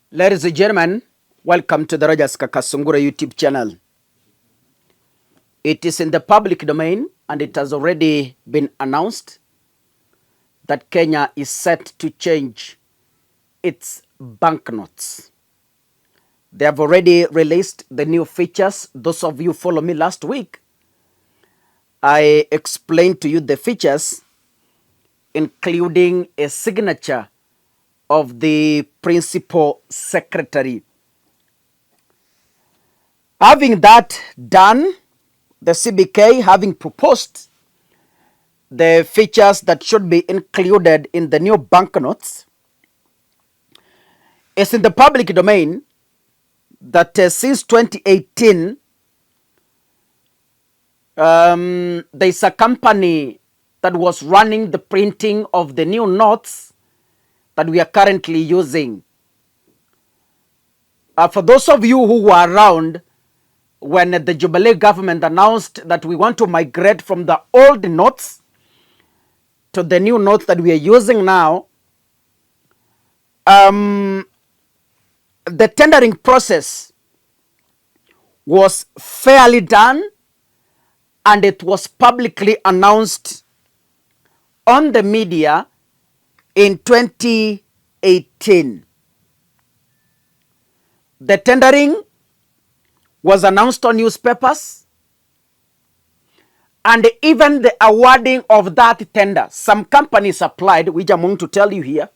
Ladies and gentlemen, welcome to the Rogers Kakasungura YouTube channel. It is in the public domain and it has already been announced that Kenya is set to change its banknotes. They have already released the new features. Those of you who follow me last week, I explained to you the features, including a signature of the principal secretary. Having that done, the CBK having proposed the features that should be included in the new banknotes, it's in the public domain that since 2018, there's a company that was running the printing of the new notes that we are currently using. For those of you who were around when the Jubilee government announced that we want to migrate from the old notes to the new notes that we are using now, the tendering process was fairly done and it was publicly announced on the media in 2018. The tendering was announced on newspapers, and even the awarding of that tender, some companies applied, which I'm going to tell you here,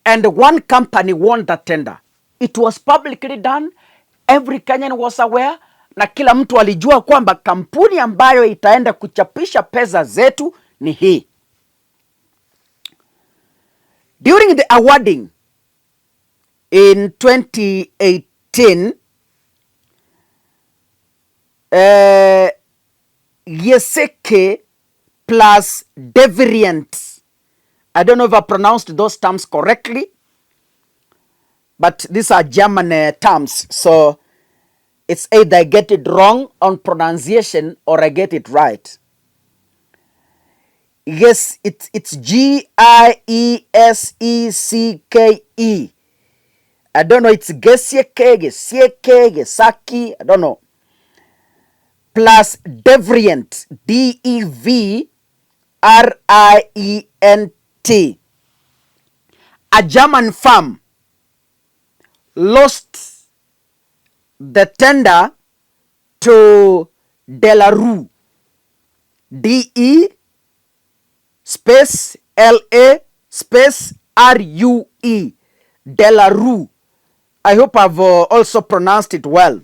and one company won that tender. It was publicly done, every Kenyan was aware, na kila mtu alijua kwamba kampuni ambayo itaenda kuchapisha pesa zetu ni hii. During the awarding in 2018, Yeseke plus Deviant, I don't know if I pronounced those terms correctly, but these are German terms, so it's either I get it wrong on pronunciation or I get it right. Yes, it's Giesecke. I don't know, it's Gesieke, Saki, I don't know. Plus Deviant, Devrient. A German firm lost the tender to Delarue, DE space LA space RUE, Delarue. I hope I've also pronounced it well.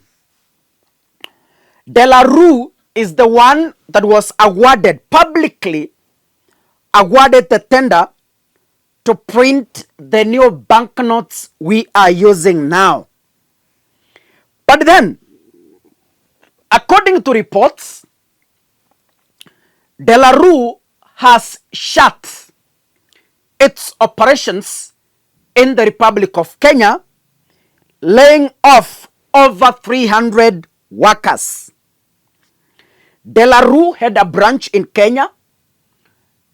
Delarue is the one that was awarded, publicly awarded the tender to print the new banknotes we are using now. But then, according to reports, Delarue has shut its operations in the Republic of Kenya, laying off over 300 workers. Delarue had a branch in Kenya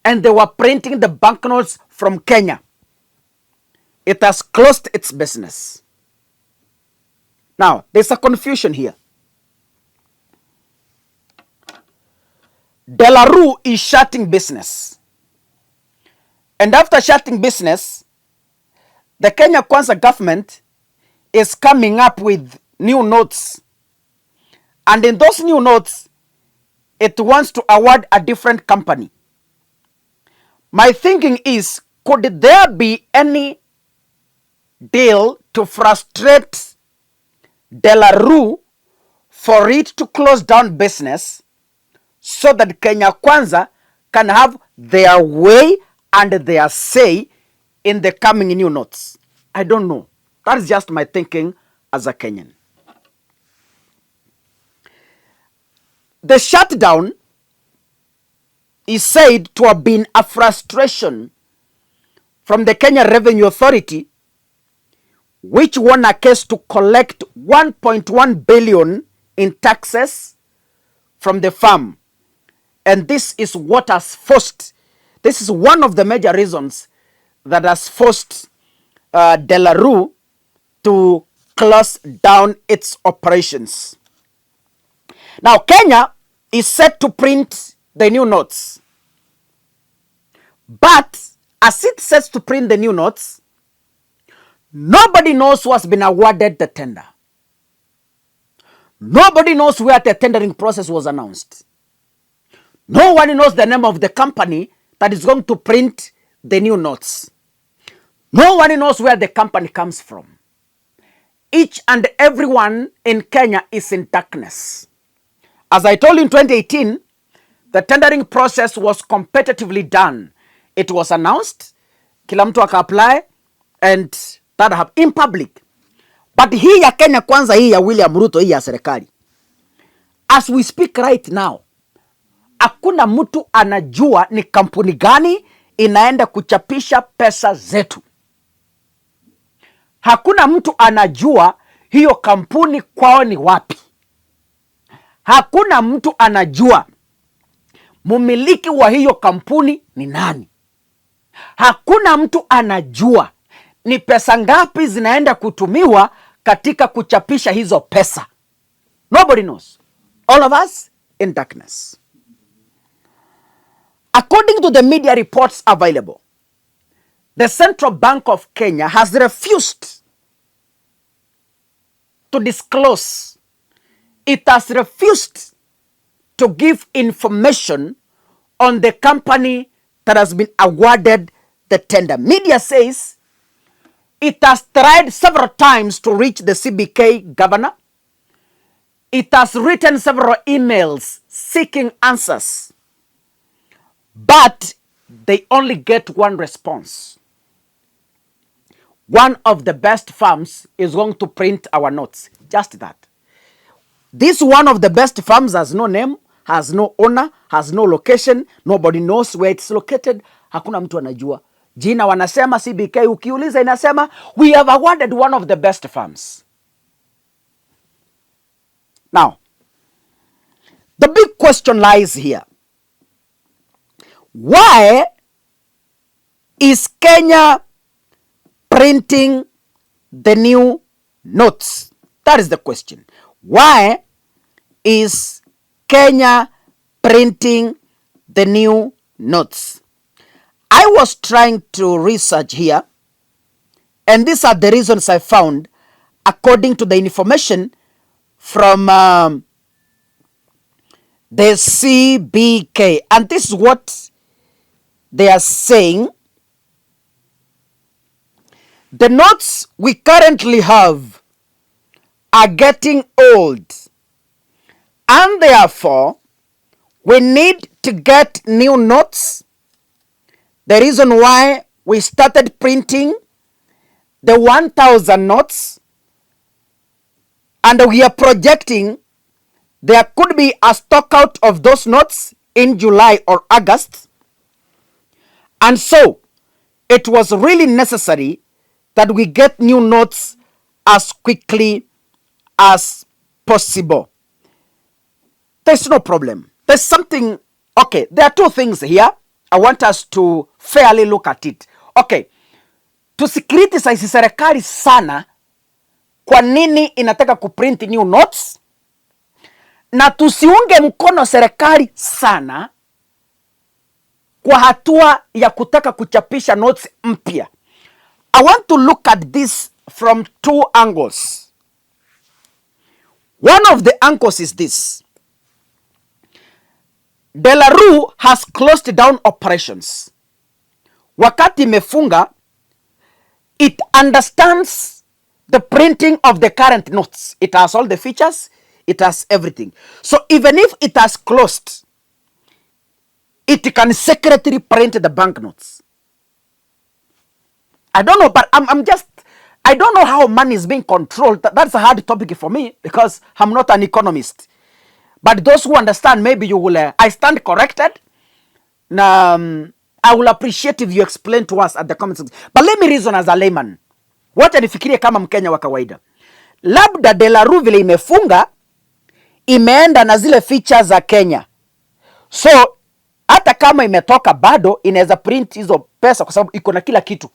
and they were printing the banknotes from Kenya. It has closed its business. Now, there's a confusion here. Delarue is shutting business. And after shutting business, the Kenya Kwanza government is coming up with new notes. And in those new notes, it wants to award a different company. My thinking is, could there be any deal to frustrate Delarue for it to close down business so that Kenya Kwanza can have their way and their say in the coming new notes? I don't know. That is just my thinking as a Kenyan. The shutdown is said to have been a frustration from the Kenya Revenue Authority, which won a case to collect 1.1 billion in taxes from the firm. And this is what has forced, this is one of the major reasons that has forced Delarue to close down its operations. Now, Kenya is set to print the new notes. But as it sets to print the new notes, nobody knows who has been awarded the tender. Nobody knows where the tendering process was announced. No one knows the name of the company that is going to print the new notes. No one knows where the company comes from. Each and everyone in Kenya is in darkness. As I told you in 2018, the tendering process was competitively done. It was announced, kila mtu aka-apply, and that happened in public. But hii ya Kenya Kwanza, hii ya William Ruto, hii ya serikali, as we speak right now, hakuna mtu anajua ni kampuni gani inaenda kuchapisha pesa zetu. Hakuna mtu anajua hiyo kampuni kwao ni wapi. Hakuna mtu anajua mumiliki wa hiyo kampuni ni nani. Hakuna mtu anajua ni pesa ngapi zinaenda kutumiwa katika kuchapisha hizo pesa. Nobody knows. All of us in darkness. According to the media reports available, the Central Bank of Kenya has refused to disclose. It has refused to give information on the company that has been awarded the tender. Media says it has tried several times to reach the CBK governor. It has written several emails seeking answers, but they only get one response. One of the best firms is going to print our notes. Just that. This one of the best firms has no name, has no owner, has no location. Nobody knows where it's located. Hakuna mtu anajua. Jina wanasema CBK, ukiuliza inasema, we have awarded one of the best firms. Now, the big question lies here. Why is Kenya printing the new notes? That is the question. Why is Kenya printing the new notes? I was trying to research here, and these are the reasons I found according to the information from the CBK. And this is what they are saying. The notes we currently have are getting old, and therefore we need to get new notes. The reason why we started printing the 1,000 notes, and we are projecting there could be a stock out of those notes in July or August. And so it was really necessary that we get new notes as quickly as possible. There's no problem. There's something, okay, there are two things here. I want us to fairly look at it. Okay, tusikriticize serikali sana kwa nini inataka kuprint new notes, na tusiunge mkono serikali sana kwa hatua ya kutaka kuchapisha notes mpya. I want to look at this from two angles. One of the angles is this. Delaru has closed down operations. Wakati imefunga, it understands the printing of the current notes. It has all the features, it has everything. So even if it has closed, it can secretly print the banknotes. I don't know, but I don't know how money is being controlled. That's a hard topic for me because I'm not an economist. But those who understand, maybe you will, I stand corrected. I will appreciate if you explain to us at the comments. But let me reason as a layman. Wacha nifikirie kama Mkenya wa kawaida. Labda Delaru vile imefunga, imeenda na zile features za Kenya. So, hata kama imetoka bado, inaweza print hizo pesa kwa sababu iko na kila kitu.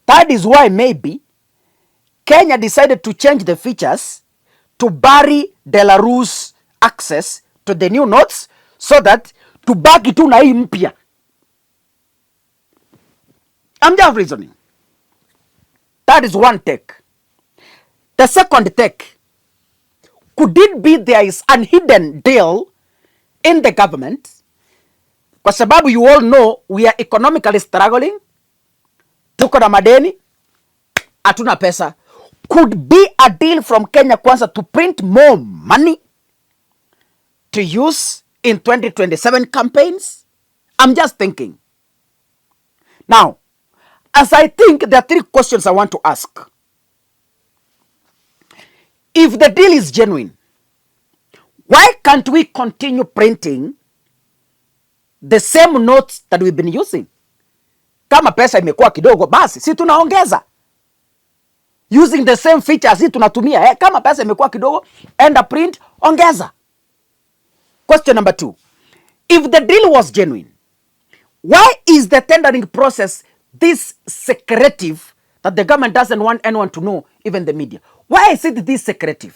That is why maybe Kenya decided to change the features to bury Belarus access to the new notes so that tubaki tu na hii mpya. I'm just reasoning. That is one take. The second take, could it be there is an hidden deal in the government? Kwa sababu you all know we are economically struggling, tuko na madeni, hatuna pesa. Could be a deal from Kenya Kwanza to print more money to use in 2027 campaigns? I'm just thinking. Now, as I think, there are three questions I want to ask. If the deal is genuine, why can't we continue printing the same notes that we've been using? Kama pesa imekuwa kidogo, basi si tunaongeza. Using the same features si tunatumia. Kama pesa imekuwa kidogo, enda print, ongeza. Question number 2. If the deal was genuine, why is the tendering process this secretive that the government doesn't want anyone to know, even the media? Why is it this secretive?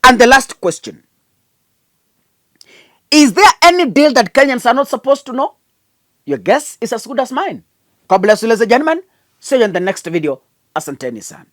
And the last question. Is there any deal that Kenyans are not supposed to know? Your guess is as good as mine. God bless you, ladies and gentlemen. See you in the next video. Asanteni sana.